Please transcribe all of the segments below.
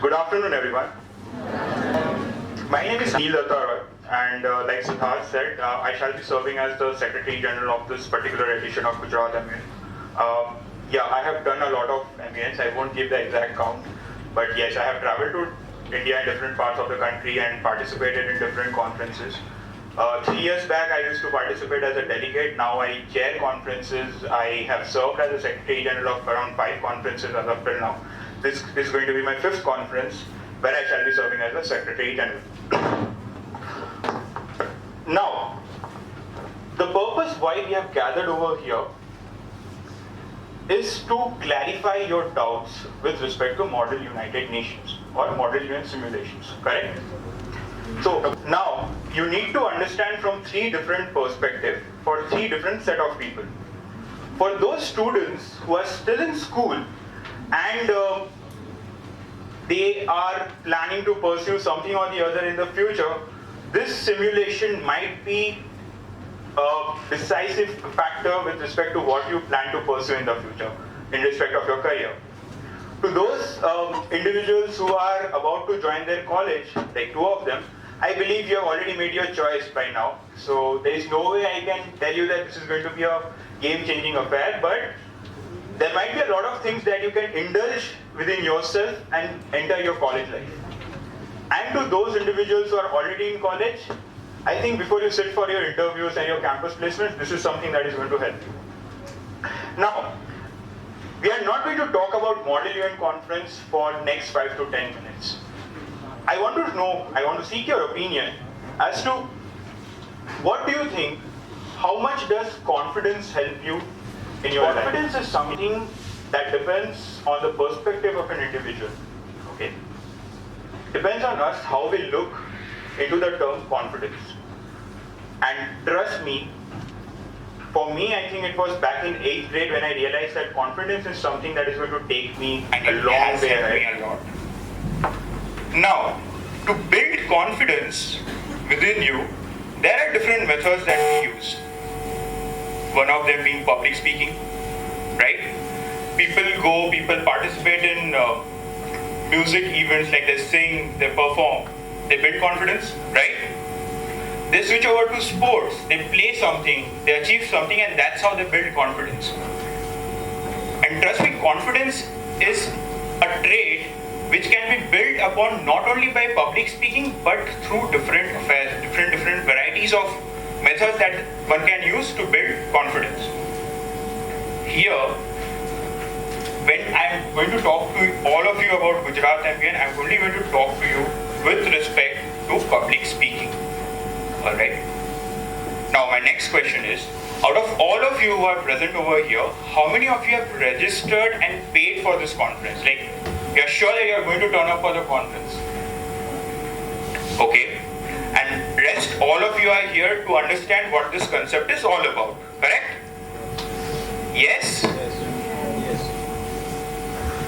Good afternoon, everyone. My name is Neel Duttaroy, and like Siddharth said, I shall be serving as the Secretary General of this particular edition of Gujarat MUN. Yeah, I have done a lot of MUNs. I won't give the exact count, but yes, I have traveled to India and different parts of the country and participated in different conferences. 3 years back, I used to participate as a delegate. Now I chair conferences. I have served as a Secretary General of around 5 conferences as of till now. This is going to be my 5th conference where I shall be serving as a Secretary General. Now, the purpose why we have gathered over here is to clarify your doubts with respect to Model United Nations or Model UN simulations, correct? So now you need to understand from 3 different perspectives for 3 different set of people. For those students who are still in school and they are planning to pursue something or the other in the future, this simulation might be a decisive factor with respect to what you plan to pursue in the future in respect of your career. To those individuals who are about to join their college, like 2 of them, I believe you have already made your choice by now. So there is no way I can tell you that this is going to be a game-changing affair, but there might be a lot of things that you can indulge within yourself and enter your college life. And to those individuals who are already in college, I think before you sit for your interviews and your campus placements, this is something that is going to help you. Now, we are not going to talk about Model UN conference for next 5 to 10 minutes. I want to seek your opinion as to what do you think, how much does confidence help you in your life? Confidence is something that depends on the perspective of an individual, okay? Depends on us how we look into the term confidence. And trust me, for me, I think it was back in 8th grade when I realized that confidence is something that is going to take me a long way ahead. Now, to build confidence within you, there are different methods that we use. One of them being public speaking, right? People participate in music events, like they sing, they perform, they build confidence, right? They switch over to sports, they play something, they achieve something, and that's how they build confidence. And trust me, confidence is a trait which can be built upon not only by public speaking, but through different varieties of methods that one can use to build confidence. Here, when I'm going to talk to all of you about Gujarat MUN, I'm only going to talk to you with respect to public speaking. Alright? Now my next question is, out of all of you who are present over here, how many of you have registered and paid for this conference? Like, you are sure that you are going to turn up for the conference? Okay. And rest, all of you are here to understand what this concept is all about, correct? Yes? Yes.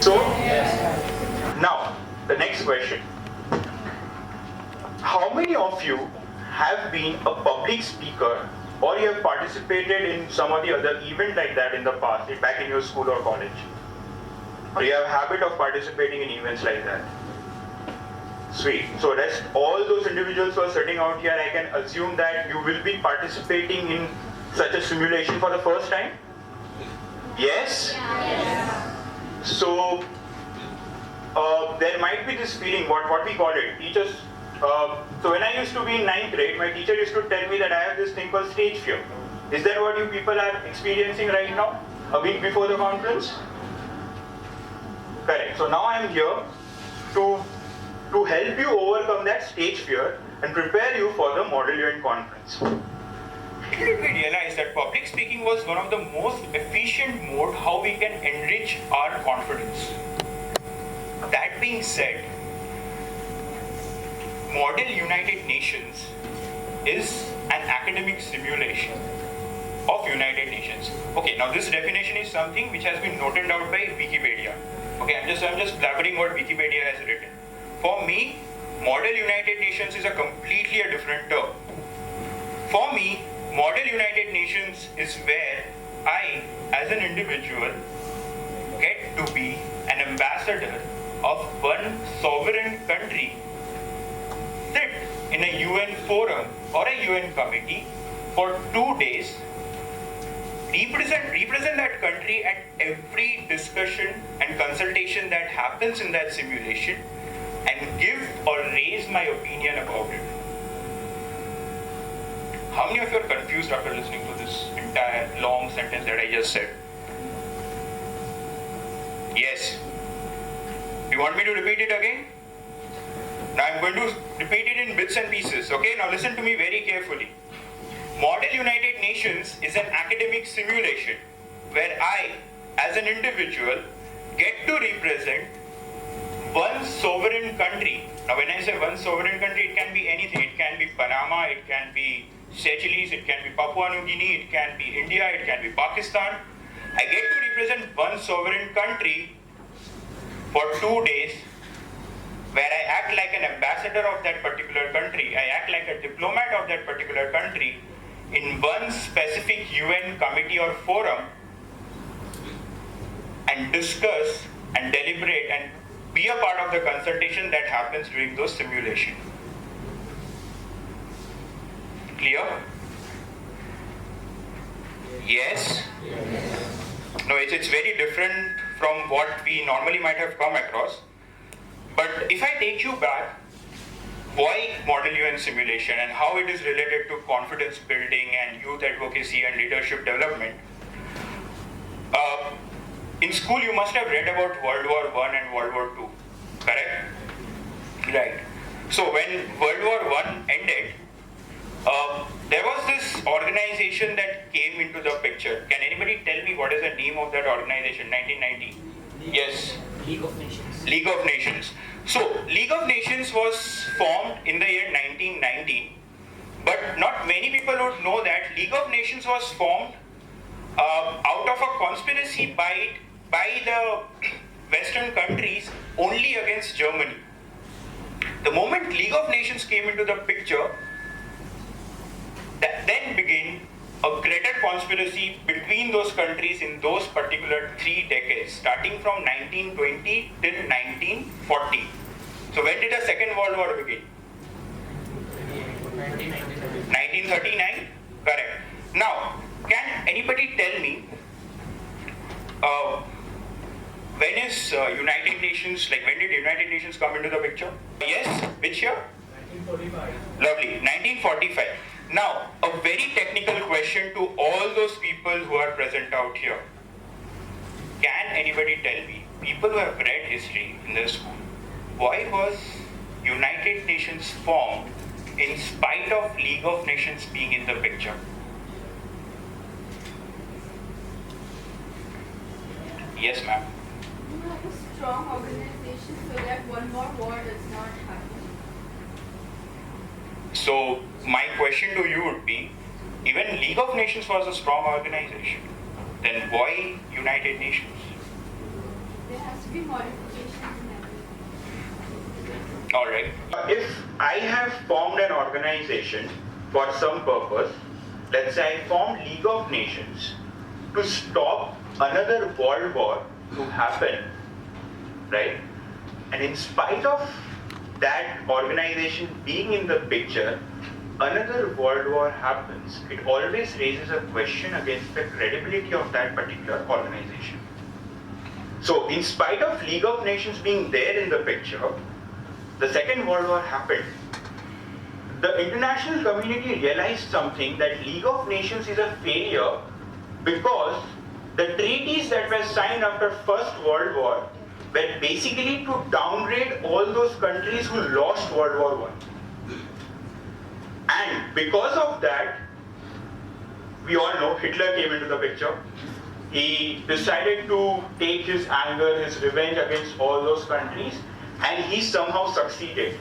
So, yes. Now, the next question. How many of you have been a public speaker or you have participated in some or the other event like that in the past, back in your school or college? Or you have a habit of participating in events like that? Sweet. So rest, all those individuals who are sitting out here, I can assume that you will be participating in such a simulation for the first time? Yes? Yes. So, there might be this feeling, what we call it, teachers. So when I used to be in 9th grade, my teacher used to tell me that I have this thing called stage fear. Is that what you people are experiencing right now, a week before the conference? Correct. So now I am here to help you overcome that stage fear and prepare you for the Model UN conference. We realized that public speaking was one of the most efficient mode how we can enrich our confidence. That being said, Model United Nations is an academic simulation of United Nations. Okay, now this definition is something which has been noted out by Wikipedia. Okay, I'm just blabbering what Wikipedia has written. For me, Model United Nations is a completely a different term. For me, Model United Nations is where I, as an individual, get to be an ambassador of one sovereign country sit in a UN forum or a UN committee for 2 days, represent that country at every discussion and consultation that happens in that simulation, and give or raise my opinion about it. How many of you are confused after listening to this entire long sentence that I just said? Yes. You want me to repeat it again? Now I'm going to repeat it in bits and pieces. Okay, now listen to me very carefully. Model United Nations is an academic simulation where I, as an individual, get to represent one sovereign country. Now when I say one sovereign country, it can be anything. It can be Panama, it can be Seychelles, it can be Papua New Guinea, it can be India, it can be Pakistan. I get to represent one sovereign country for 2 days, where I act like an ambassador of that particular country. I act like a diplomat of that particular country in one specific UN committee or forum, and discuss and deliberate and be a part of the consultation that happens during those simulations. Clear? Yes? No, it's very different from what we normally might have come across. But if I take you back, why Model UN simulation and how it is related to confidence building and youth advocacy and leadership development. In school you must have read about World War I and World War II, correct? Right. So when World War I ended, there was this organization that came into the picture. Can anybody tell me what is the name of that organization, 1990? Yes. League of Nations. League of Nations. So, League of Nations was formed in the year 1990, but not many people would know that League of Nations was formed out of a conspiracy by the Western countries only against Germany. The moment League of Nations came into the picture, that then began a greater conspiracy between those countries in those particular 3 decades, starting from 1920 till 1940. So when did the Second World War begin? 1939? Correct. Now, can anybody tell me when is United Nations, like when did United Nations come into the picture? Yes, which year? 1945. Lovely, 1945. Now, a very technical question to all those people who are present out here. Can anybody tell me, people who have read history in their school, why was United Nations formed in spite of League of Nations being in the picture? Yes, ma'am. You have a strong organization so that one more war does not happen. So, my question to you would be, even League of Nations was a strong organization, then why United Nations? There has to be modifications in everything. Alright. If I have formed an organization for some purpose, let's say I formed League of Nations to stop another world war to happen, right? And in spite of that organization being in the picture, another world war happens. It always raises a question against the credibility of that particular organization. So, in spite of League of Nations being there in the picture, the Second World War happened. The international community realized something, that League of Nations is a failure because the treaties that were signed after First World War were basically to downgrade all those countries who lost World War I. And because of that, we all know Hitler came into the picture. He decided to take his anger, his revenge against all those countries, and he somehow succeeded.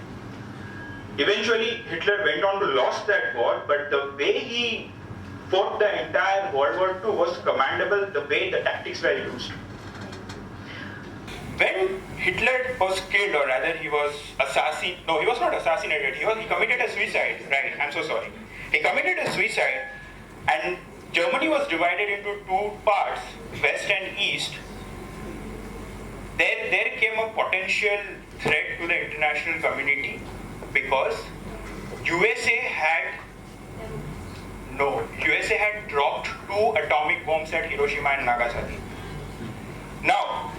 Eventually, Hitler went on to lose that war, but the way he fought the entire World War II was commendable, the way the tactics were used. When Hitler was killed, or rather he was assassinated, no, he was not assassinated, he committed a suicide, right, I'm so sorry. He committed a suicide, and Germany was divided into two parts, West and East. there came a potential threat to the international community because USA had dropped 2 atomic bombs at Hiroshima and Nagasaki. Now,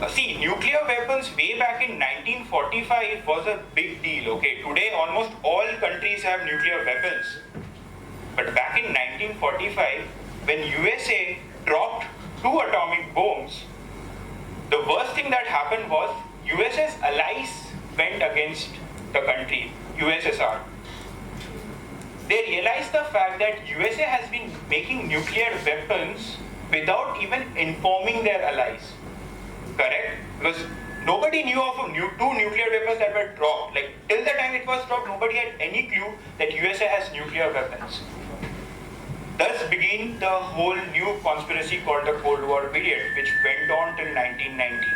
see, nuclear weapons way back in 1945 was a big deal. Okay, today almost all countries have nuclear weapons. But back in 1945, when USA dropped 2 atomic bombs, the worst thing that happened was US's allies went against the country, USSR. They realized the fact that USA has been making nuclear weapons without even informing their allies. Correct? Because nobody knew of 2 nuclear weapons that were dropped. Like, till the time it was dropped, nobody had any clue that USA has nuclear weapons. Thus began the whole new conspiracy called the Cold War period, which went on till 1990.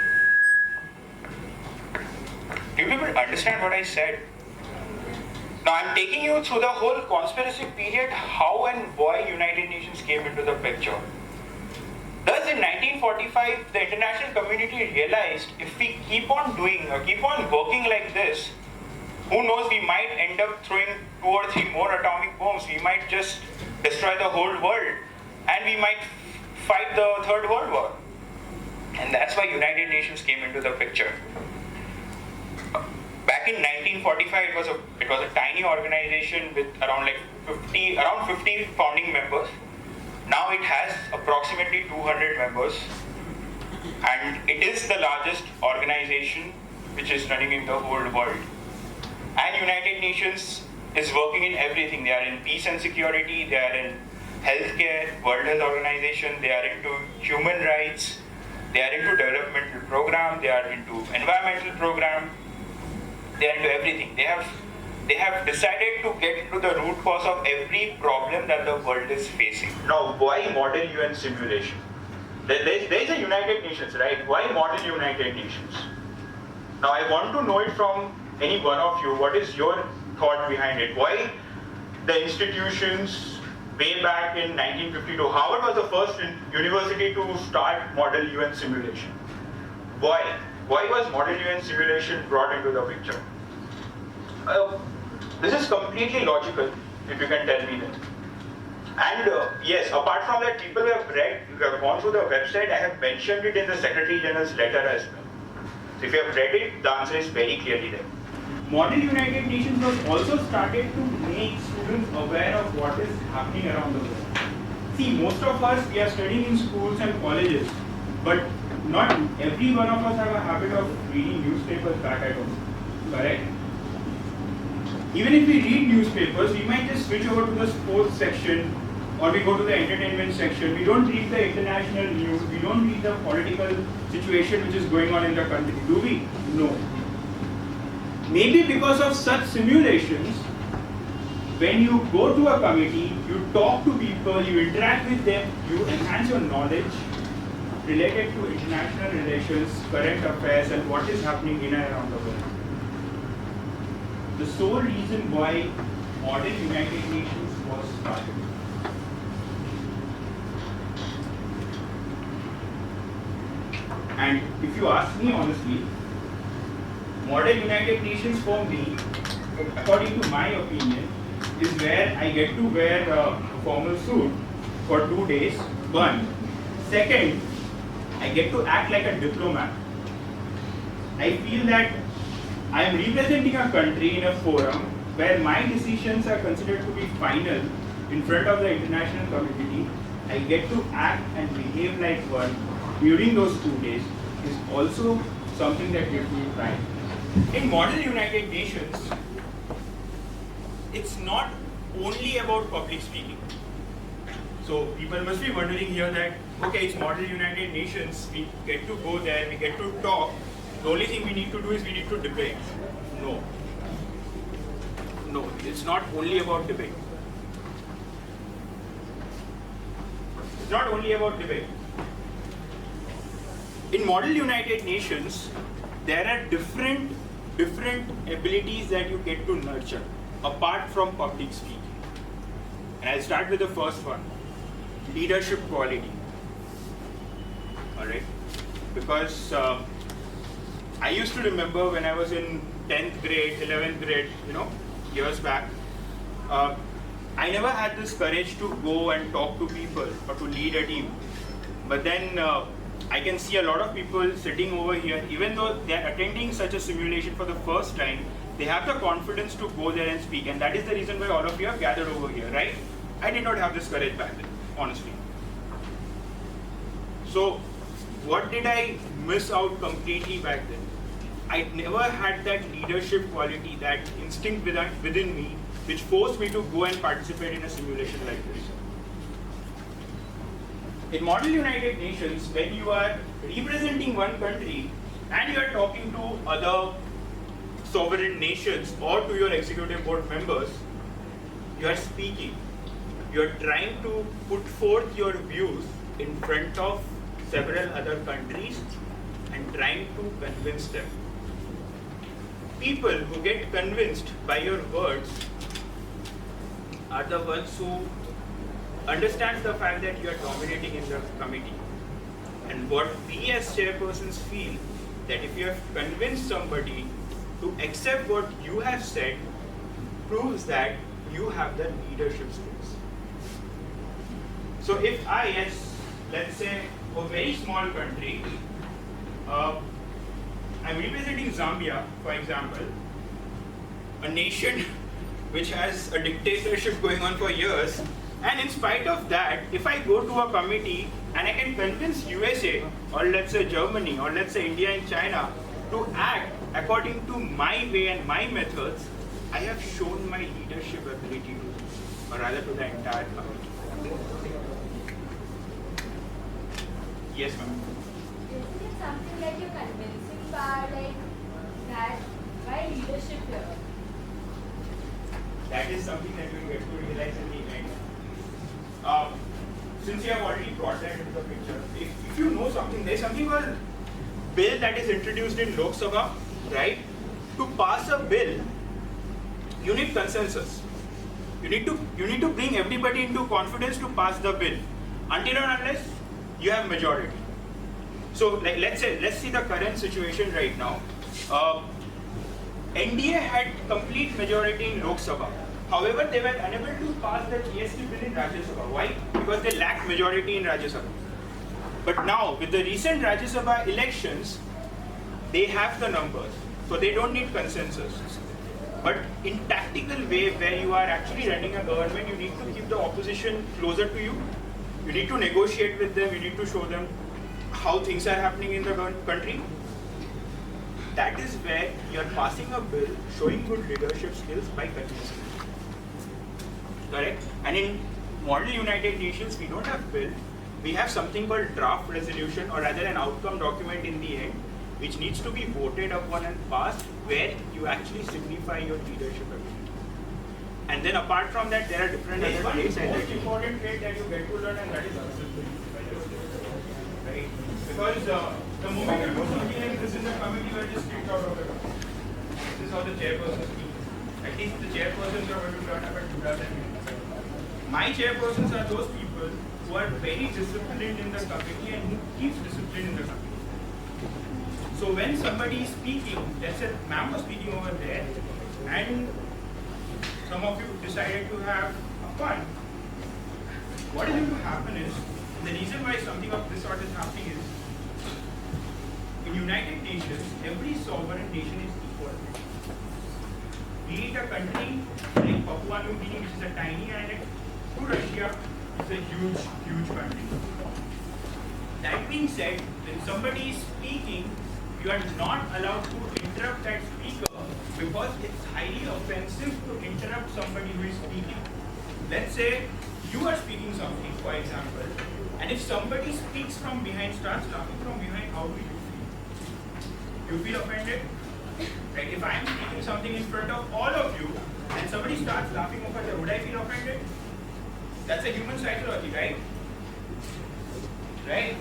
Do you people understand what I said? Now I'm taking you through the whole conspiracy period, how and why United Nations came into the picture. Thus in 1945, the international community realized if we keep on working like this, who knows, we might end up throwing 2 or 3 more atomic bombs, we might just destroy the whole world, and we might fight the Third World War. And that's why United Nations came into the picture. Back in 1945, it was a tiny organization with around 50 founding members. Now it has approximately 200 members, and it is the largest organization which is running in the whole world. And United Nations is working in everything. They are in peace and security, they are in healthcare, World Health Organization, they are into human rights, they are into developmental program, they are into environmental program, they are into everything. They have decided to get to the root cause of every problem that the world is facing. Now, why Model UN simulation? There is a United Nations, right? Why Model United Nations? Now, I want to know it from any one of you. What is your thought behind it? Why the institutions way back in 1952? Harvard was the first university to start Model UN simulation. Why? Why was Model UN simulation brought into the picture? This is completely logical, if you can tell me that. And yes, apart from that, people who have gone through the website, I have mentioned it in the Secretary General's letter as well. So if you have read it, the answer is very clearly there. Model United Nations was also started to make students aware of what is happening around the world. See, most of us, we are studying in schools and colleges, but not every one of us have a habit of reading newspapers back at home, correct? Even if we read newspapers, we might just switch over to the sports section, or we go to the entertainment section. We don't read the international news, we don't read the political situation which is going on in the country, do we? No. Maybe because of such simulations, when you go to a committee, you talk to people, you interact with them, you enhance your knowledge related to international relations, current affairs, and what is happening in and around the world. The sole reason why Model United Nations was started. And if you ask me honestly, Model United Nations for me, according to my opinion, is where I get to wear a formal suit for 2 days, 1. Second, I get to act like a diplomat. I feel that I am representing a country in a forum where my decisions are considered to be final in front of the international community. I get to act and behave like one during those 2 days is also something that gives me pride. In Model United Nations, it's not only about public speaking. So people must be wondering here that, okay, it's Model United Nations, we get to go there, we get to talk. The only thing we need to do is we need to debate. No. No, it's not only about debate. It's not only about debate. In Model United Nations, there are different abilities that you get to nurture apart from public speaking. And I'll start with the first one, leadership quality. Alright. because I used to remember when I was in 10th grade, 11th grade, years back, I never had this courage to go and talk to people or to lead a team. But then I can see a lot of people sitting over here, even though they are attending such a simulation for the first time, they have the confidence to go there and speak, and that is the reason why all of you are gathered over here, right? I did not have this courage back then, honestly. So, what did I miss out completely back then? I never had that leadership quality, that instinct within me, which forced me to go and participate in a simulation like this. In Model United Nations, when you are representing one country and you are talking to other sovereign nations or to your executive board members, you are speaking. You are trying to put forth your views in front of several other countries and trying to convince them. People who get convinced by your words are the ones who understand the fact that you are dominating in the committee. And what we as chairpersons feel, that if you have convinced somebody to accept what you have said, proves that you have the leadership skills. So if I, as let's say a very small country, I'm representing Zambia, for example, a nation which has a dictatorship going on for years, and in spite of that, if I go to a committee and I can convince USA, or let's say Germany, or let's say India and China to act according to my way and my methods, I have shown my leadership ability to, or rather to the entire committee. Yes, ma'am. Isn't it something like you're convincing by that by leadership here? That is something that we get to realize in the end. Since you have already brought that into the picture, if you know something, there is something called bill that is introduced in Lok Sabha, right? To pass a bill, you need consensus. You need to bring everybody into confidence to pass the bill, until and unless you have majority. So, let's see the current situation right now. NDA had complete majority in Lok Sabha. However, they were unable to pass the GST bill in Rajya Sabha. Why? Because they lacked majority in Rajya Sabha. But now, with the recent Rajya Sabha elections, they have the numbers, so they don't need consensus. But in tactical way, where you are actually running a government, you need to keep the opposition closer to you. You need to negotiate with them. You need to show them how things are happening in the country. That is where you are passing a bill, showing good leadership skills by convincing. Correct? And in Model United Nations, we don't have bill. We have something called draft resolution, or rather an outcome document in the end, which needs to be voted upon and passed, where you actually signify your leadership ability. And then apart from that, there are different other traits. The most important trait that you get to learn, and that is discipline. Right? Because the moment you do something like this in the committee, you are just kicked out of the committee. This is how the chairperson speaks. At least the chairpersons are going to learn about Gujarat MUN. My chairpersons are those people who are very disciplined in the committee and who keeps discipline in the committee. So when somebody is speaking, let's say ma'am was speaking over there, and some of you decided to have a fun, what is going to happen is, the reason why something of this sort is happening is, in United Nations, every sovereign nation is equal. Be it a country like Papua New Guinea, which is a tiny island, to Russia, it's a huge, huge country. That being said, when somebody is speaking, you are not allowed to interrupt that speaker, because it's highly offensive to interrupt somebody who is speaking. Let's say you are speaking something, for example, and if somebody speaks from behind, starts laughing from behind, how do you feel? You feel offended? Right? If I am speaking something in front of all of you, and somebody starts laughing over there, would I feel offended? That's a human psychology, right? Right?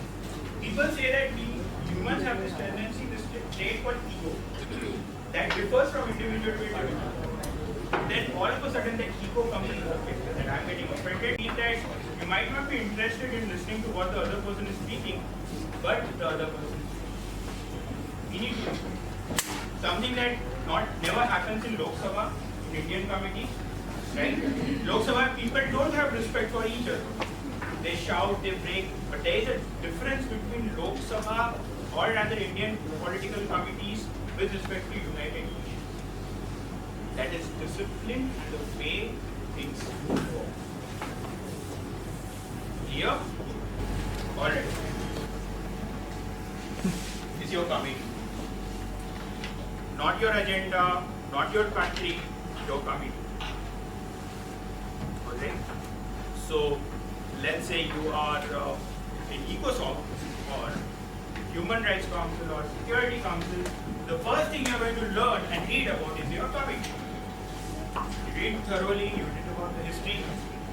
People say that we humans have this tendency, this trait called ego, that differs from individual to individual. Then all of a sudden that ego comes into the picture, that I'm getting offended, means that you might not be interested in listening to what the other person is speaking, but the other person is speaking. need to. Something that never happens in Lok Sabha, in Indian committees, right? Lok Sabha people don't have respect for each other. They shout, they break, but there is a difference between Lok Sabha or rather Indian political committees with respect to United Nations. That is discipline and the way things go. Clear? Alright. This is your committee. Not your agenda, not your country, your committee. Alright? So, let's say you are in ECOSOC or Human Rights Council or Security Council, the first thing you're going to learn and read about is your committee. You read thoroughly, you read about the history.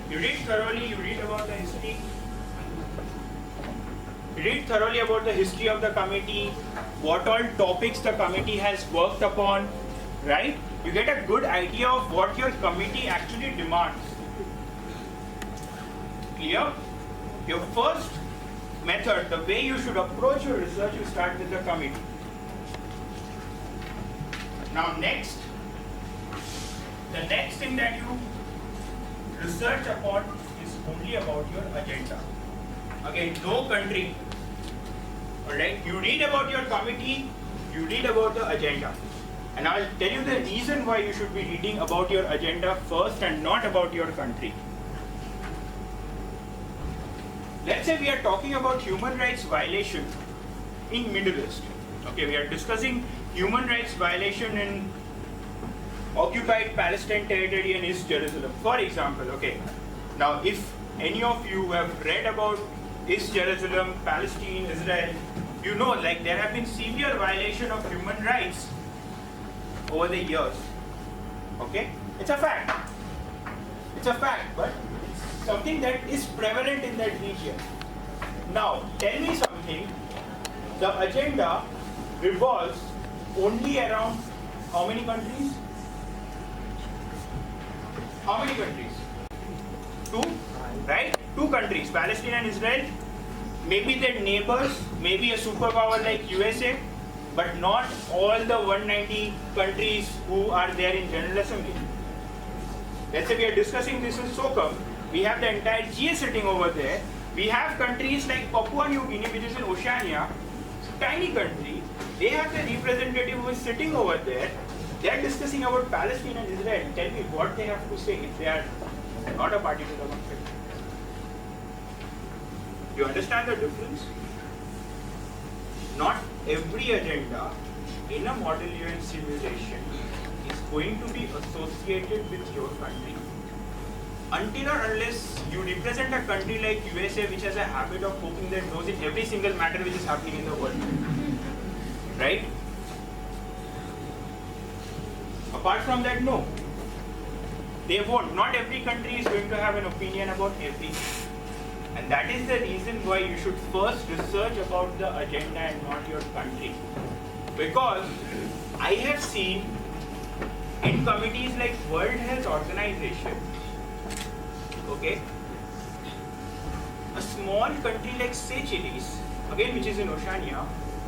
You read thoroughly, you read about the history. You read thoroughly about the history of the committee, what all topics the committee has worked upon, right? You get a good idea of what your committee actually demands. Clear? Your first method, the way you should approach your research, you start with the committee. Now next, the next thing that you research upon is only about your agenda. Again, no country. Alright, you read about your committee, you read about the agenda. And I'll tell you the reason why you should be reading about your agenda first and not about your country. Let's say we are talking about human rights violation in Middle East. Okay, we are discussing human rights violation in occupied Palestine territory and East Jerusalem. For example, okay, now if any of you have read about East Jerusalem, Palestine, Israel, you know like there have been severe violation of human rights over the years. Okay, it's a fact. It's a fact, but it's something that is prevalent in that region. Now, tell me something. The agenda revolves only around how many countries? How many countries? Two, right? Two countries, Palestine and Israel. Maybe their neighbors, maybe a superpower like USA, but not all the 190 countries who are there in General Assembly. Let's say we are discussing this in SOCOM. We have the entire GA sitting over there. We have countries like Papua New Guinea, which is in Oceania. It's a tiny country. They have the representative who is sitting over there. They are discussing about Palestine and Israel. Tell me what they have to say if they are not a party to the conflict. You understand the difference? Not every agenda in a model UN simulation is going to be associated with your country. Until or unless you represent a country like USA, which has a habit of poking their nose in every single matter which is happening in the world. Right? Apart from that, no. They won't. Not every country is going to have an opinion about everything. And that is the reason why you should first research about the agenda and not your country. Because I have seen in committees like World Health Organization, okay, a small country like Seychelles, again which is in Oceania,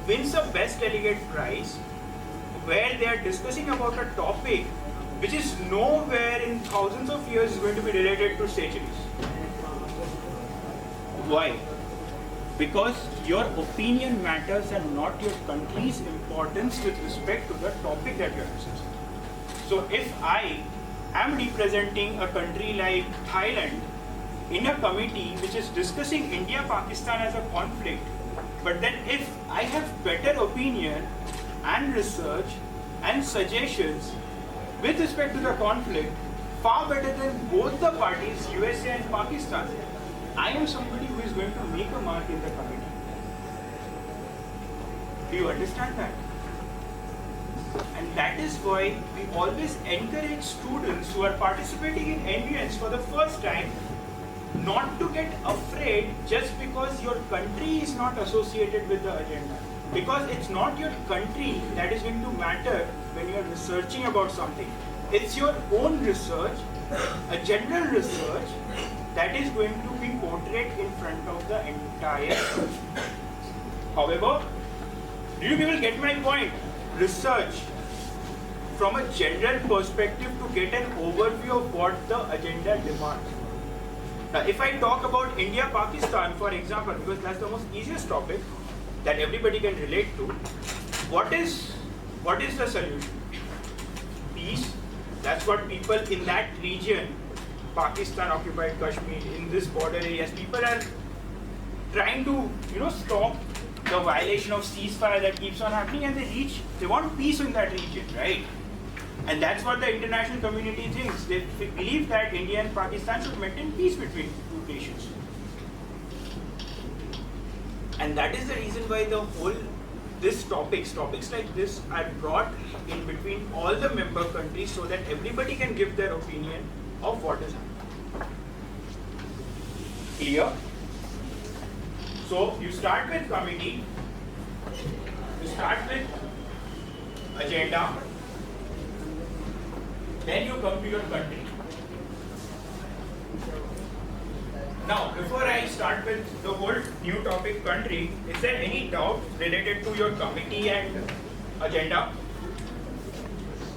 wins a Best Delegate Prize where they are discussing about a topic which is nowhere in thousands of years is going to be related to Seychelles. Why? Because your opinion matters and not your country's importance with respect to the topic that you are discussing. So if I am representing a country like Thailand in a committee which is discussing India-Pakistan as a conflict, but then if I have better opinion and research and suggestions with respect to the conflict, far better than both the parties, USA and Pakistan, I am somebody who is going to make a mark in the committee. Do you understand that? And that is why we always encourage students who are participating in MUNs for the first time not to get afraid just because your country is not associated with the agenda. Because it's not your country that is going to matter when you are researching about something. It's your own research, a general research that is going to be portrayed in front of the entire. However, Do you people get my point? Research from a general perspective to get an overview of what the agenda demands. Now, if I talk about India-Pakistan, for example, because that's the most easiest topic that everybody can relate to, what is the solution? Peace. That's what people in that region, Pakistan occupied Kashmir, in this border areas, people are trying to, stop the violation of ceasefire that keeps on happening, and they want peace in that region, right? And that's what the international community thinks. They believe that India and Pakistan should maintain peace between two nations. And that is the reason why topics like this are brought in between all the member countries so that everybody can give their opinion of what is happening. Clear? So you start with committee, you start with agenda, then you come to your country. Now, before I start with the whole new topic, country, is there any doubt related to your committee and agenda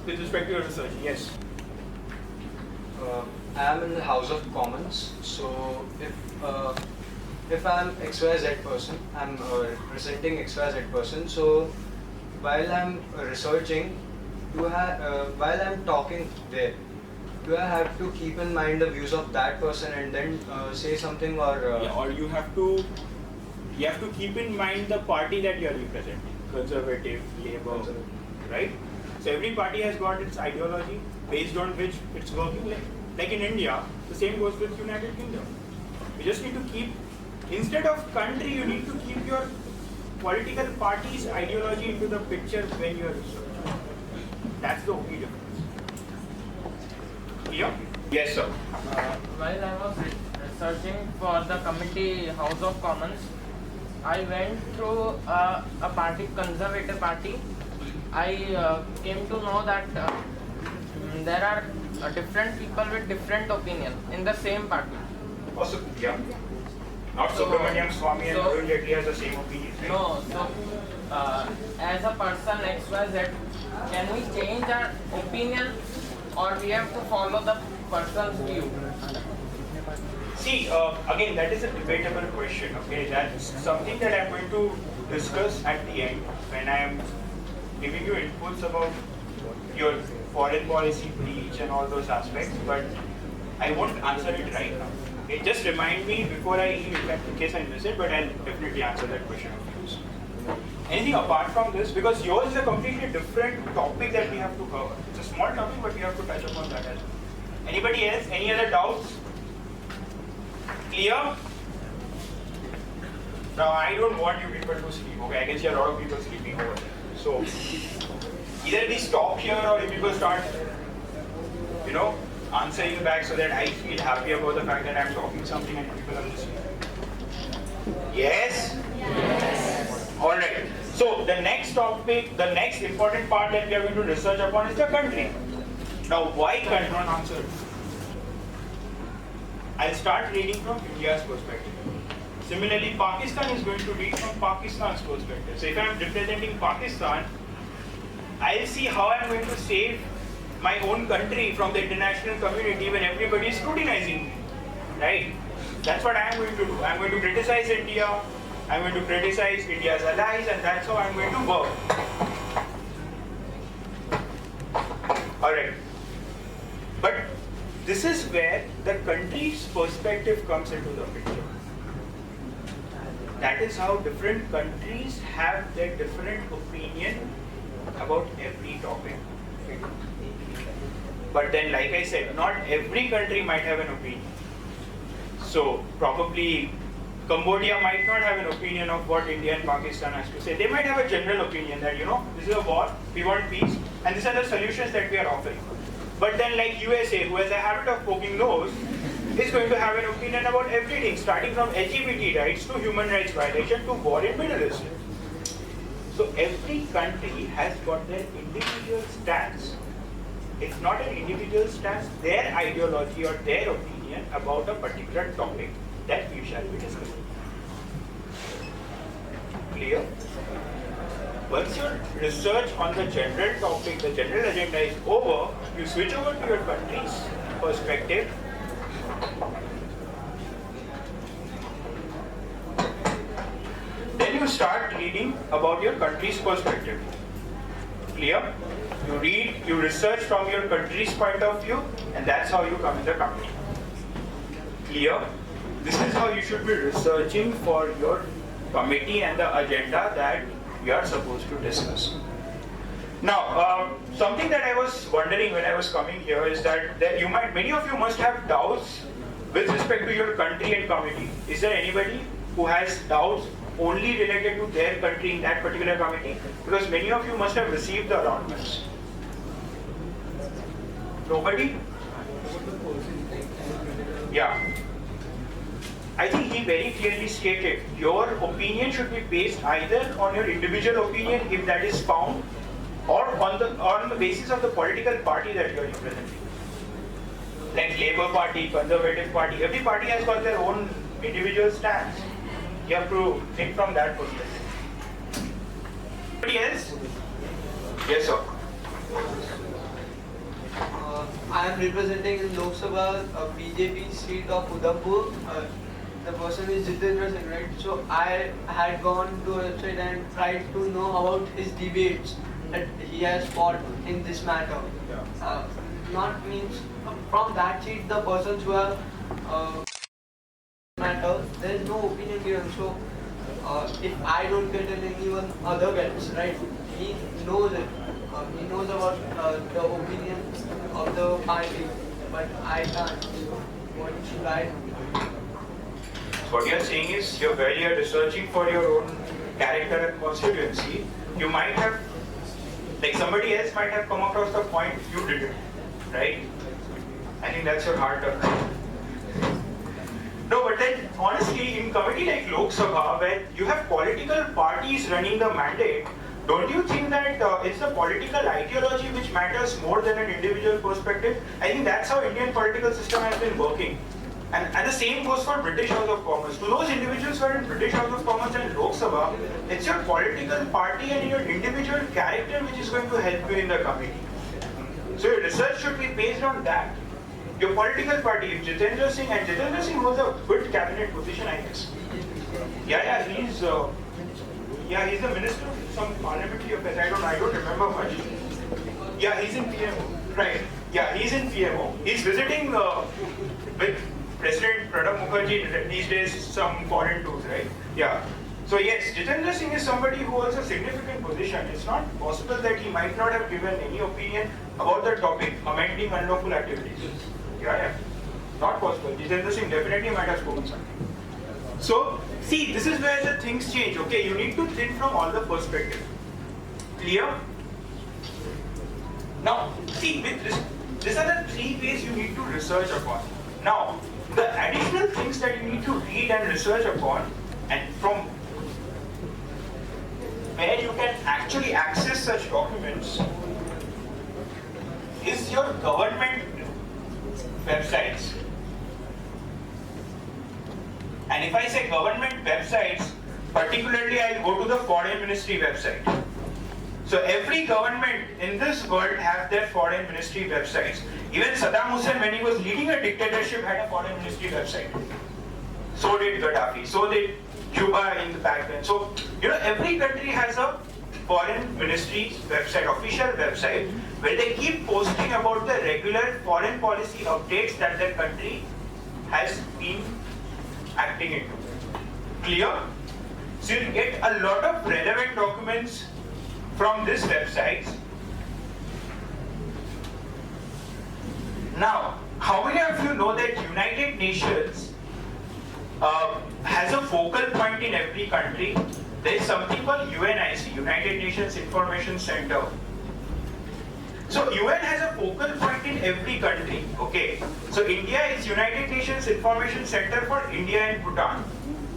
with respect to your research? Yes. I am in the House of Commons, so if I am XYZ person, I am representing XYZ person. So while I am researching, while I am talking there, do I have to keep in mind the views of that person and then say something, or or you have to keep in mind the party that you are representing, Conservative, Labour, right? So every party has got its ideology based on which it's working. Like in India, the same goes with United Kingdom. You just need to keep, instead of country, you need to keep your political party's ideology into the picture when you are researching. That's the only difference. Clear? Yes, sir. While I was researching for the committee House of Commons, I went through a party, Conservative Party. I came to know that there are different people with different opinion in the same party. Also, yeah. Not Subramaniam Swami and Arun Jaitley has the same opinion, right? No, so as a person XYZ, can we change our opinion or we have to follow the person's view? See, again, that is a debatable question, okay? That's something that I'm going to discuss at the end when I am giving you inputs about your foreign policy breach and all those aspects, but I won't answer it right now. Okay? Just remind me before I leave, in case I miss it, but I'll definitely answer that question of yours. Anything apart from this, because yours is a completely different topic that we have to cover. It's a small topic, but we have to touch upon that as well. Anybody else? Any other doubts? Clear? Now, I don't want you people to sleep, okay? I can see a lot of people sleeping over there. So, either we stop here or if people start, answering back so that I feel happy about the fact that I'm talking something and people are listening. Yes? Yes. Alright. So, the next topic, the next important part that we are going to research upon is the country. Now, why country? Answer. I'll start reading from India's perspective. Similarly, Pakistan is going to read from Pakistan's perspective. So if I'm representing Pakistan, I'll see how I'm going to save my own country from the international community when everybody is scrutinizing me. Right? That's what I'm going to do. I'm going to criticize India, I'm going to criticize India's allies, and that's how I'm going to work. Alright. But this is where the country's perspective comes into the picture. That is how different countries have their different opinion about every topic. But then, like I said, not every country might have an opinion. So probably Cambodia might not have an opinion of what India and Pakistan has to say. They might have a general opinion that, this is a war, we want peace, and these are the solutions that we are offering. But then like USA, who has a habit of poking nose, is going to have an opinion about everything, starting from LGBT rights to human rights violation to war in Middle East. So every country has got their individual stance. It's not an individual stance, their ideology or their opinion about a particular topic that we shall be discussing. Clear? Once your research on the general topic, the general agenda is over, you switch over to your country's perspective. Then you start reading about your country's perspective. Clear? You read, you research from your country's point of view, and that's how you come in the company. Clear? This is how you should be researching for your committee and the agenda that we are supposed to discuss. Now, something that I was wondering when I was coming here is that many of you must have doubts with respect to your country and committee. Is there anybody who has doubts only related to their country in that particular committee? Because many of you must have received the allotments. Nobody? Yeah. I think he very clearly stated your opinion should be based either on your individual opinion if that is found, or on the basis of the political party that you are representing. Like Labour Party, Conservative Party, every party has got their own individual stance. You have to think from that perspective. Anybody else? Yes, sir. I am representing in Lok Sabha BJP seat of Udhampur. The person is Jitendra Singh, right? So I had gone to a website and tried to know about his debates that he has fought in this matter. Not means from that sheet the persons who have matter, there is no opinion given. So if I don't get it, anyone other gets, right? He knows it. He knows about the opinion of the party, but I can't. What should I do? What you are saying is, while you are researching for your own character and constituency, you might have, like somebody else might have come across the point you didn't, right? I think that's your hard turn. No, but then honestly, in committee like Lok Sabha, where you have political parties running the mandate, don't you think that it's the political ideology which matters more than an individual perspective? I think that's how Indian political system has been working. And the same goes for British House of Commons. To those individuals who are in British House of Commons and Lok Sabha, it's your political party and your individual character which is going to help you in the committee. So your research should be based on that. Your political party, if Jitendra Singh holds a good cabinet position, I guess. He's the minister of some parliamentary affairs. I don't remember much. Yeah, he's in PMO. Right. Yeah, he's in PMO. He's visiting with President Pranab Mukherjee these days some foreign tours, right? Yeah. So yes, Jitendra Singh is somebody who holds a significant position. It's not possible that he might not have given any opinion about the topic amending unlawful activities. Yeah. Not possible. Jitendra Singh definitely might have spoken something. So, see, this is where the things change, okay? You need to think from all the perspectives. Clear? Now, see, with this, these are the three ways you need to research upon. Now, the additional things that you need to read and research upon, and from where you can actually access such documents, is your government websites. And if I say government websites, particularly I'll go to the Foreign Ministry website. So every government in this world have their Foreign Ministry websites. Even Saddam Hussein, when he was leading a dictatorship, had a Foreign Ministry website. So did Gaddafi, so did Cuba in the back then. So, every country has a Foreign Ministry website, official website, where they keep posting about the regular foreign policy updates that their country has been acting into. Clear? So you'll get a lot of relevant documents from this website. Now, how many of you know that United Nations has a focal point in every country? There is something called UNIC, United Nations Information Center. So UN has a focal point in every country, okay? So India is United Nations Information Center for India and Bhutan.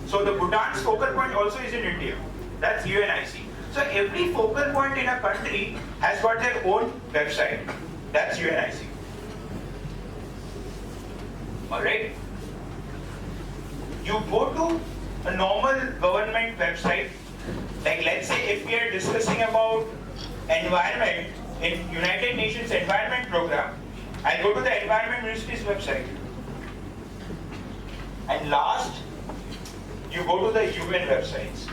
So the Bhutan's focal point also is in India. That's UNIC. So every focal point in a country has got their own website. That's UNIC. Alright? You go to a normal government website Like let's say if we are discussing about environment in United Nations Environment Program, I go to the Environment Ministry's website. And last, you go to the UN websites.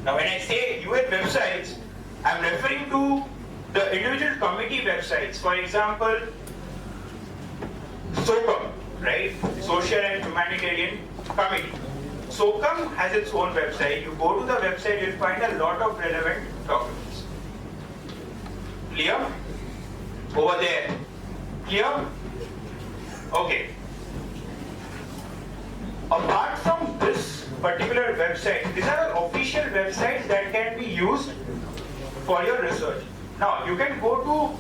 Now when I say UN websites, I'm referring to the individual committee websites. For example, SOCOM, right? Social and Humanitarian Committee. SOCOM has its own website. You go to the website, you'll find a lot of relevant documents. Clear? Over there. Clear? Okay. Apart from this particular website, these are official websites that can be used for your research. Now, you can go to,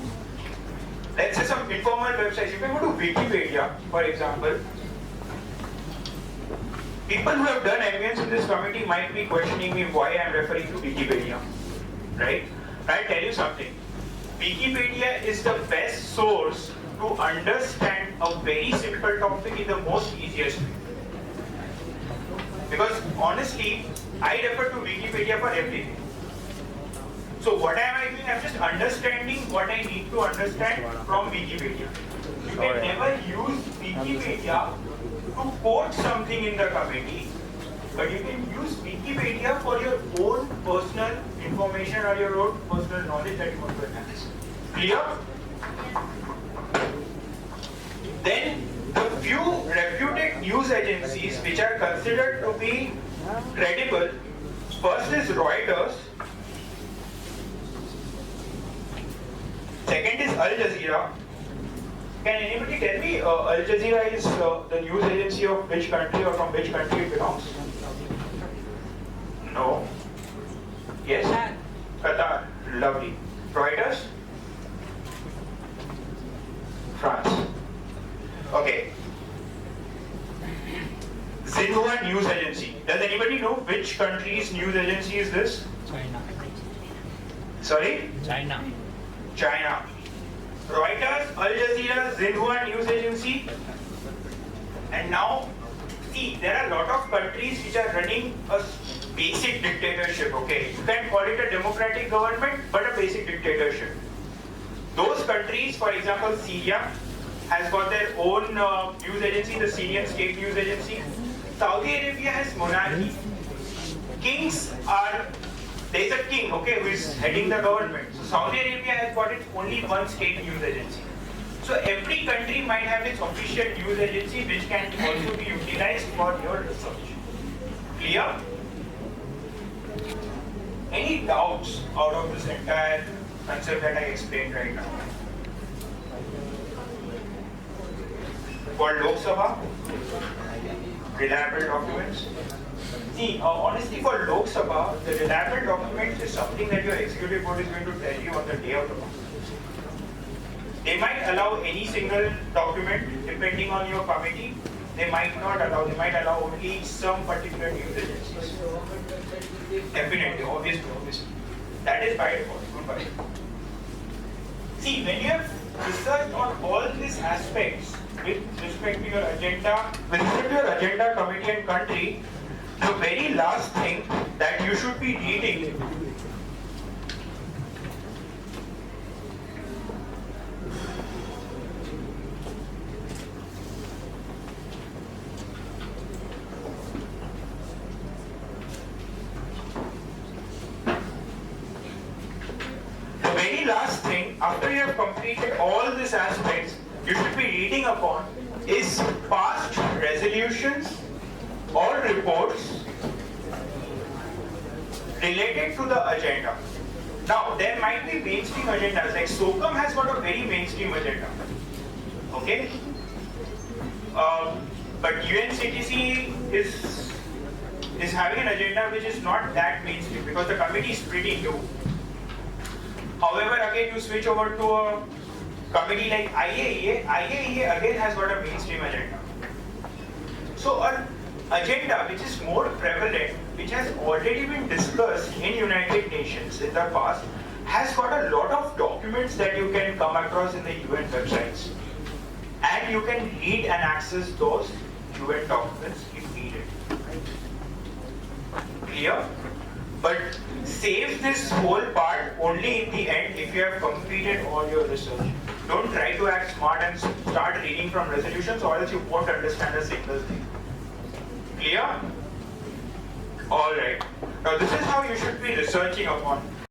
let's say, some informal websites. You can go to Wikipedia, for example. People who have done MUNs in this committee might be questioning me why I am referring to Wikipedia, right? I'll tell you something. Wikipedia is the best source to understand a very simple topic in the most easiest way. Because honestly, I refer to Wikipedia for everything. So what am I doing? I'm just understanding what I need to understand from Wikipedia. You can never use Wikipedia to quote something in the committee, but you can use Wikipedia for your own personal information or your own personal knowledge that you want to enhance. Clear? Then the few reputed news agencies which are considered to be credible, first is Reuters, second is Al Jazeera. Can anybody tell me Al Jazeera is the news agency of which country or from which country it belongs? No. Yes? Qatar. Lovely. Reuters? France. Okay. Xinhua News Agency. Does anybody know which country's news agency is this? China. Sorry? China. China. Reuters, Al Jazeera, Xinhua News Agency. And now, see, there are a lot of countries which are running a basic dictatorship, okay? You can call it a democratic government, but a basic dictatorship. Those countries, for example, Syria, has got their own news agency, the Syrian State News Agency. Saudi Arabia has monarchy. Kings are, there is a king, okay, who is heading the government. So Saudi Arabia has got its only one state news agency. So every country might have its official news agency which can also be utilized for your research. Clear? Any doubts out of this entire concept that I explained right now? For Lok Sabha, reliable documents. See, honestly, for Lok Sabha, the reliable documents is something that your executive board is going to tell you on the day of the vote. They might allow any single document depending on your committee. They might not allow, they might allow only some particular news agencies. Definitely, obviously. That is by default, good by default. See, when you have researched on all these aspects with respect to your agenda, with respect to your agenda, committee and country, the very last thing that you should be reading after you have completed all these aspects, you should be reading upon is past resolutions or reports related to the agenda. Now, there might be mainstream agendas, like SOCOM has got a very mainstream agenda. Okay? But UNCTC is having an agenda which is not that mainstream because the committee is pretty new. However, again, you switch over to a committee like IAEA. IAEA again has got a mainstream agenda. So an agenda which is more prevalent, which has already been discussed in United Nations in the past, has got a lot of documents that you can come across in the UN websites. And you can read and access those UN documents if needed. Clear? But save this whole part only in the end if you have completed all your research. Don't try to act smart and start reading from resolutions, or else you won't understand a single thing. Clear? Alright. Now this is how you should be researching upon.